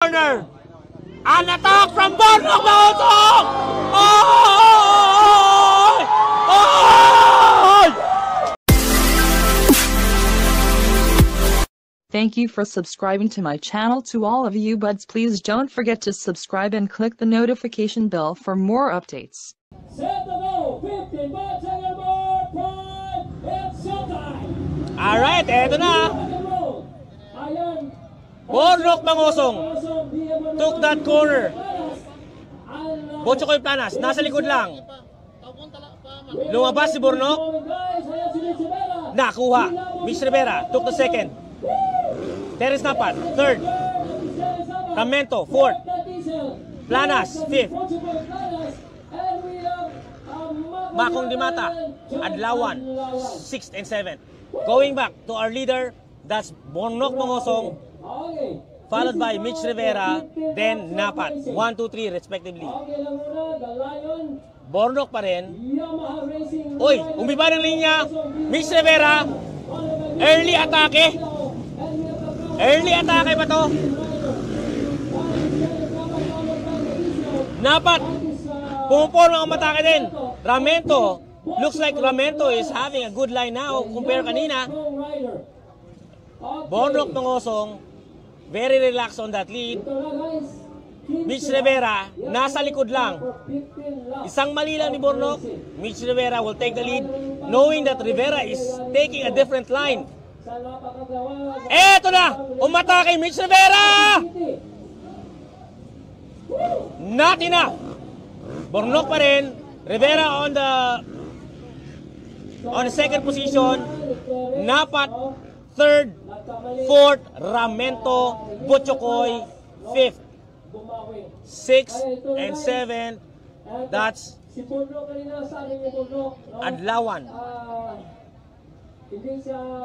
corner. An attack from Bornok Mausong! Thank you for subscribing to my channel. To all of you buds, please don't forget to subscribe and click the notification bell for more updates. Set the go! 15 by second more point! It's showtime! Alright, eto na. Bornok Mausong took that corner. Botchokoy Planas, nasa likod lang. Lumabas si Bornok. Nakuha. Mitch Rivera took the second. Terence Napat, third. Ramento, fourth. Planas, fifth. Makong Dimata, Adlawan, sixth and seventh. Going back to our leader, that's Bornok Mausong, followed by Mitch Rivera, then Napat. 1, 2, 3 respectively. Bornok pa rin. Uy, umiba ng linya. Mitch Rivera, early atake. Early atake ba to? Napat, pumuporma ang matake din. Ramento, looks like Ramento is having a good line now compare kanina. Bornok Mausong, very relaxed on that lead. Mitch Rivera, nasa likod lang. Isang mali lang ni Bornok. Mitch Rivera will take the lead, knowing that Rivera is taking a different line. Eto na! Umatake Mitch Rivera! Not enough! Bornok pa rin. Rivera on the second position. Napat, third. Fourth, Ramento, Butchokoy, fifth. Sixth and seventh, that's Adlawan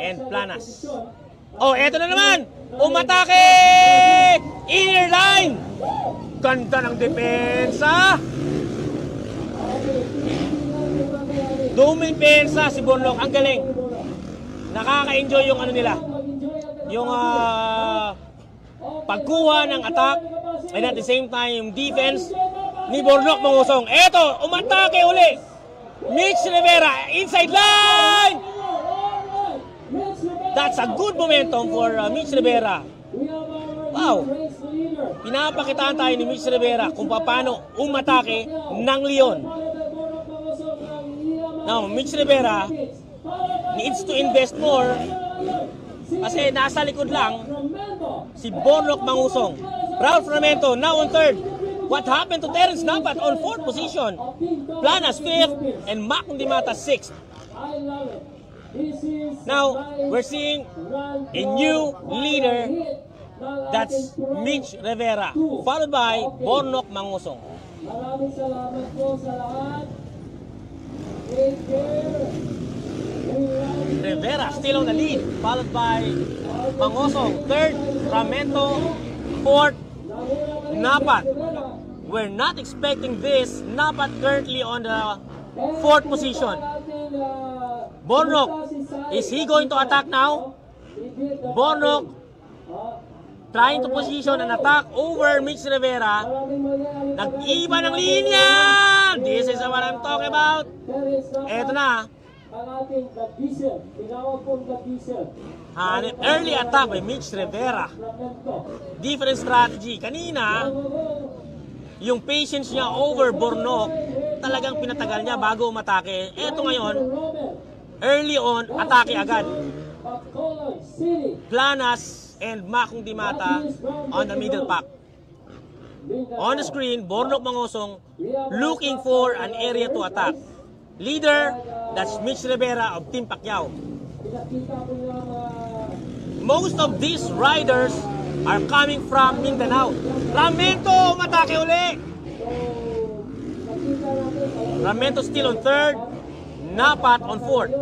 and Planas. Oh, eto na naman! Umatake! Inner line! Ganda ng depensa! Dumipensa si Bornok. Ang galing. Nakaka-enjoy yung ano nila. Yung pagkuha ng attack and at the same time yung defense ni Bornok Mausong. Eto, umatake uli. Mitch Rivera, inside line! That's a good momentum for Mitch Rivera. Wow! Pinapakitaan tayo ni Mitch Rivera kung paano umatake ng Leon. Now, Mitch Rivera needs to invest more kasi nasa likod lang si Bornok Mausong. Ralph Ramento now on third. What happened to Terence Napat on fourth position? Planas fifth and Makong Dimata sixth. Now, we're seeing a new leader. That's Mitch Rivera, followed by Bornok Mausong. Maraming salamat po sa lahat. Rivera still on the lead, followed by Mausong, third. Ramento, fourth. Napat. We're not expecting this. Napat currently on the fourth position. Bornok, is he going to attack now? Bornok trying to position an attack over Mitch Rivera. Nag-iba ng linya! This is what I'm talking about. Eto na. An early attack by Mitch Rivera. Different strategy. Kanina, yung patience niya over Bornok, talagang pinatagal niya bago umatake. Eto ngayon, early on, atake agad. Planas and Makong Dimata on the middle pack. On the screen, Bornok Mausong looking for an area to attack. Leader, that's Mitch Rivera of Team Pacquiao. Most of these riders are coming from Mindanao. Ramento, umatake uli! Ramento still on third. Napat on fourth.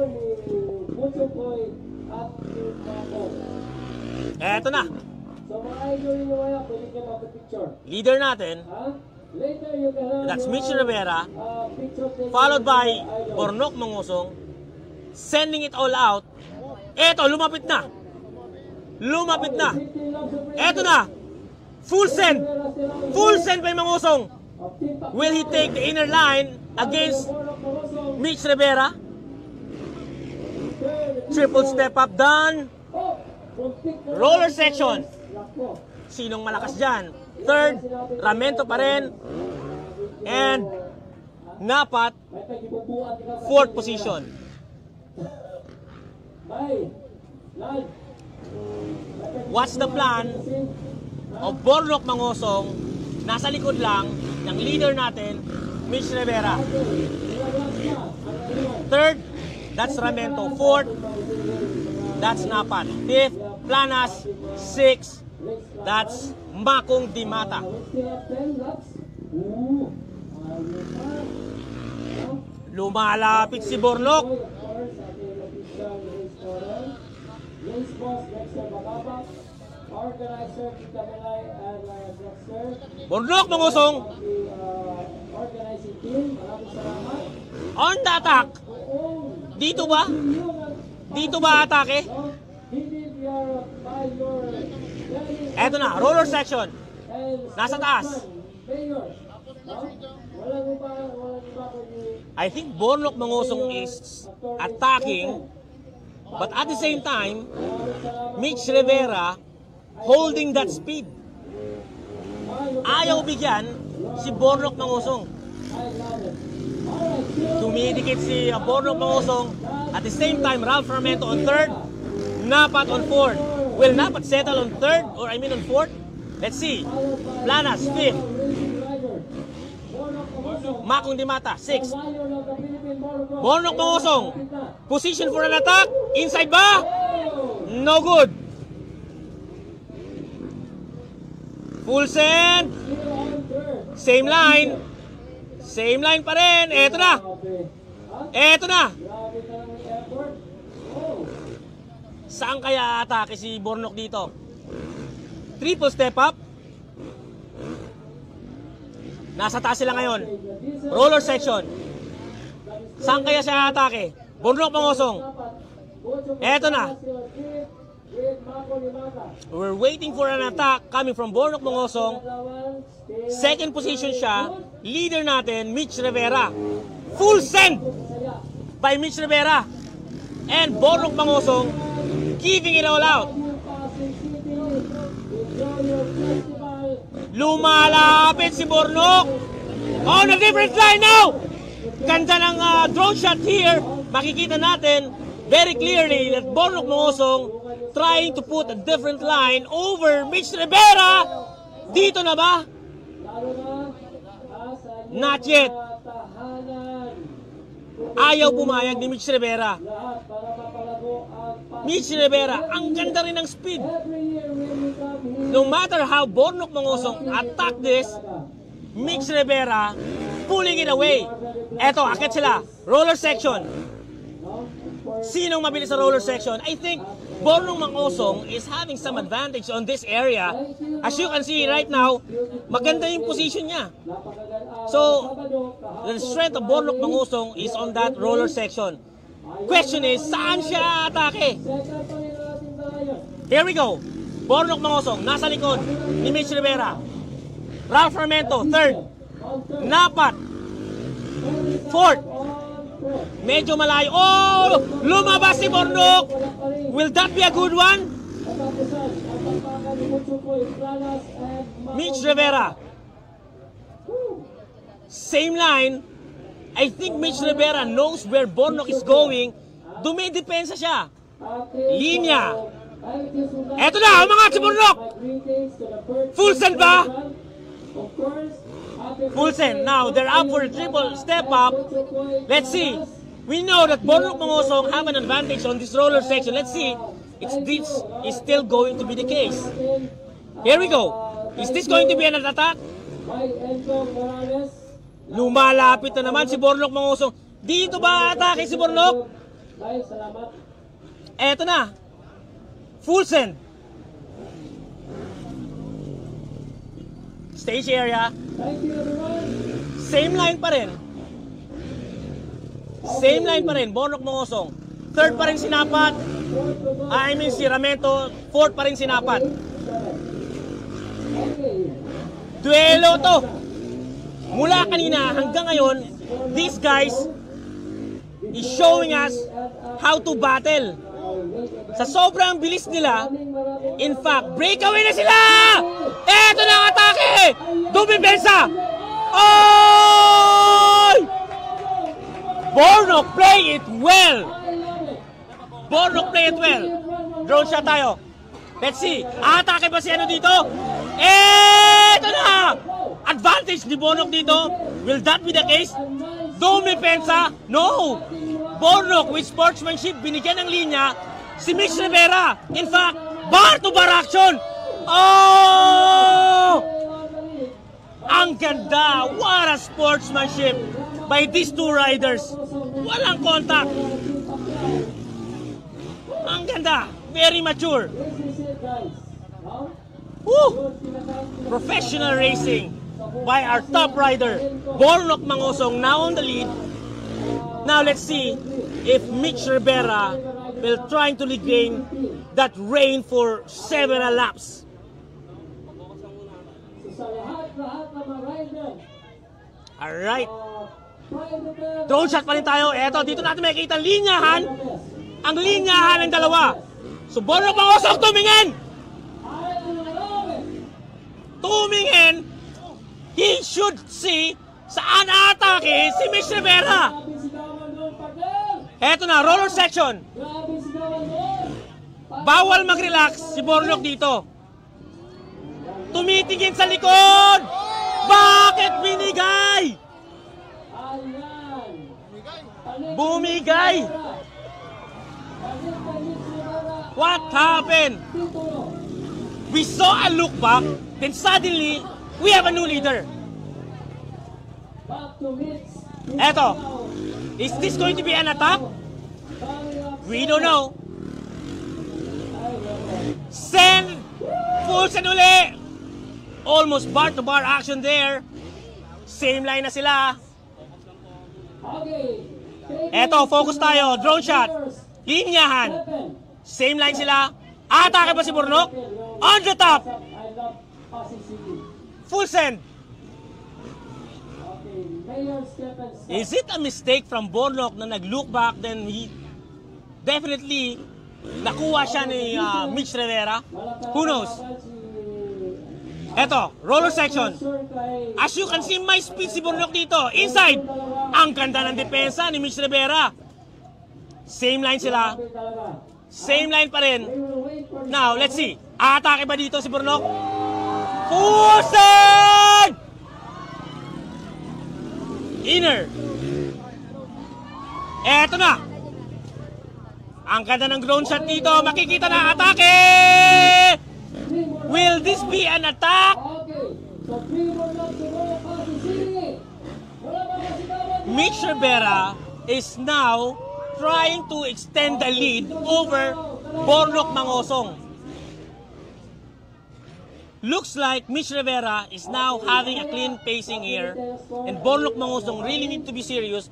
Eto na. Leader natin, that's Mitch Rivera, followed by Bornok Mausong, sending it all out. Eto, lumapit na. Lumapit na. Eto na. Full send! Full send by Mangusong! Will he take the inner line against Mitch Rivera? Triple step up done. Roller section. Sinong malakas dyan? Third, Ramento pa rin. And Napat, fourth position. What's the plan of Bornok Mangusong? Nasa likod lang ng leader natin, Mitch Rivera. Third, that's Ramento. Fourth, that's Napat. Fifth, Planas. Sixth, that's Makong Dimata. Lumalapit si Bornok. Bornok Mangusong. On the attack. Dito ba? Dito ba atake? Eto na, roller section. Nasa taas. I think Bornok Mangusong is attacking, but at the same time, Mitch Rivera holding that speed. Ayaw bigyan si Bornok Mangusong. Tumidikit si Bornok Mangusong. At the same time, Ralph Ramento on third, Napat on fourth. Will Napat settle on third, or I mean on fourth? Let's see. Planas, fifth. Makong Dimata, sixth. Bornok Mangusong, position for an attack. Inside ba? No good. Full send. Same line. Same line pa rin. Eto na. Eto na. Saan kaya atake si Bornok dito? Triple step up. Nasa taas sila ngayon. Roller section. Saan kaya siya atake? Bornok Mangusong. Eto na. We're waiting for an attack coming from Bornok Mangusong. Second position siya. Leader natin, Mitch Rivera. Full send by Mitch Rivera. And Bornok Mangusong giving it all out. Lumalapit si Bornok. On a different line now. Ganda ng drone shot here. Makikita natin very clearly that Bornok Mangusong trying to put a different line over Mitch Rivera. Dito na ba? Not yet. Ayaw pumayag ni Mitch Rivera. Mitch Rivera, ang ganda rin ng speed. No matter how Bornok Mangusong attack this, Mitch Rivera pulling it away. Eto, akit sila. Roller section. Sinong mabilis sa roller section? I think Bornok Mangusong is having some advantage on this area. As you can see right now, maganda yung position niya. So, the strength of Bornok Mangusong is on that roller section. Question is, saan siya atake? Here we go. Bornok Mangusong, nasa likod ni Mitch Rivera. Ralph Ramento, third. Napat, fourth. Medyo malayo. Oh! Lumabas si Bornok! Will that be a good one? Mitch Rivera. Same line. I think Mitch Rivera knows where Bornok is going. Dumidepensa siya. Linya. Eto na, umangat si Bornok! Full send ba? Full send. Now, they're up for a triple step up. Let's see. We know that Bornok Mangusong have an advantage on this roller section. Let's see if this is still going to be the case. Here we go. Is this going to be an attack? Lumalapit na naman si Bornok Mangusong. Dito ba atake si Bornok? Eto na. Full send. Stage area. Same line pa rin. Same line pa rin. Bornok Mangusong. Third pa rin si Napat. I mean si Ramento. Fourth pa rin si Napat. Duelo to. Mula kanina hanggang ngayon, these guys is showing us how to battle. Sa sobrang bilis nila, in fact, breakaway na sila! Eto na ang atake! Dumipensa! Oh! Bornok play it well! Bornok play it well. Drone shot tayo. Let's see. Atake ba si ano dito? Eto na! Advantage ni Bornok dito. Will that be the case? Dumipensa? No! Bornok with sportsmanship, binigyan ng linya si Mitch Rivera. In fact, bar-to-bar action. Oh! Ang ganda. What a sportsmanship by these two riders. Walang contact. Ang ganda. Very mature. Woo! Professional racing by our top rider, Bornok Mangosong, now on the lead. Now let's see if Mitch Rivera will try to regain that reign for several laps. Alright. Drone shot pa rin tayo. Eto, dito natin makikita ang linyahan. Ang linyahan ng dalawa. So Bornok Mangosong tumingin! Tumingin! He should see saan atake si Mitch Rivera. Eto na, roller section. Bawal mag-relax si Bornok dito. Tumitingin sa likod. Bakit binigay? Bumigay. What happened? We saw a look back, then suddenly, we have a new leader. Eto. Is this going to be an attack? We don't know. Send! Full send uli! Almost bar-to-bar action there. Same line na sila. Eto, focus tayo. Drone shot. Linyahan. Same line sila. Atake pa si Bornok. On the top. Full send. Is it a mistake from Bornok na nag-look back, then he definitely nakuha siya ni Mitch Rivera? Who knows? Eto, roller section. As you can see, may speed si Bornok dito. Inside. Ang ganda ng depensa ni Mitch Rivera. Same line sila. Same line pa rin. Now, let's see. Atake ba dito si Bornok? Fusen! Inner. Eto na. Ang ganda ng drone shot dito. Makikita na atake. Will this be an attack? Mitch Rivera is now trying to extend the lead over Bornok Mangosong. Looks like Mitch Rivera is now having a clean pacing here, and Bornok Mangosong really need to be serious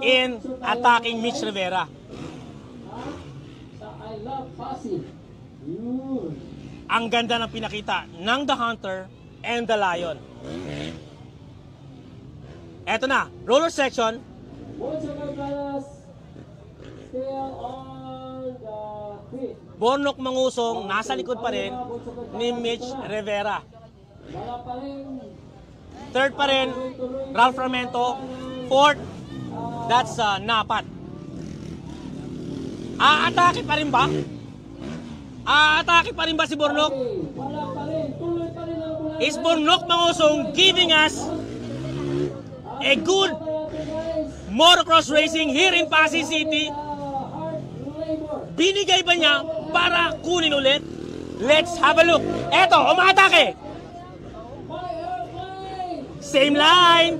in attacking Mitch Rivera. Ang ganda ng pinakita ng The Hunter and the Lion. Eto na, roller section. Bornok Mangosong nasa likod pa rin ni Mitch Rivera. Third pa rin, Ralph Ramento. Fourth, that's Napat. Aatake pa rin ba? Aatake pa rin ba si Bornok? Is Bornok Mangosong giving us a good motocross racing here in Pasig City? Binigay ba niya para kunin ulit? Let's have a look. Eto, umatake. Same line.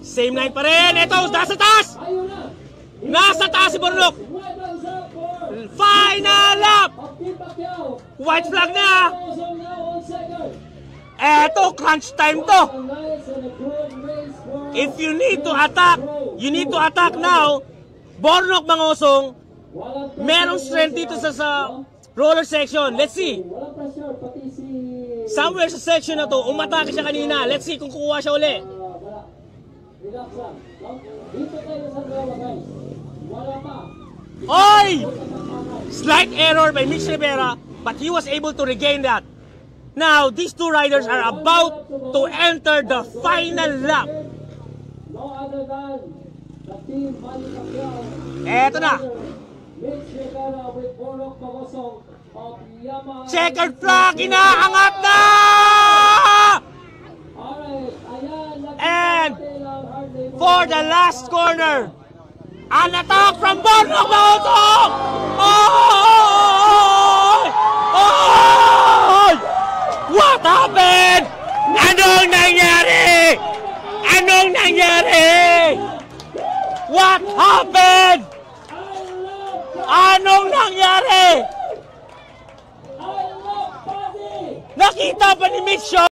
Same line pa rin. Eto, nasa taas. Nasa taas si Bornok. Final lap. White flag na. Eto, crunch time to. If you need to attack, you need to attack now. Bornok Mangosong, merong strength dito sa roller section. Let's see. pati si... Somewhere sa section na to, umatake siya kanina. Let's see kung kukuha siya uli. Wala. Relax lang. Dito tayo sa dalawa, guys. Wala pa. Oy! Slight error by Mitch Rivera, but he was able to regain that. Now, these two riders are about to enter the final lap. No other than the team Manny Pacquiao. Eto na. Mitch Rivera with Borok Magosong of Yamaha. Checkered flag, inaangat na! Alright, ayan. And for the last corner, an attack from Borok Magosong! Oh! Oh! What happened? Anong nangyari? Anong nangyari? What happened? Anong nangyari? I love Buddy! Nakita pa ni Mitch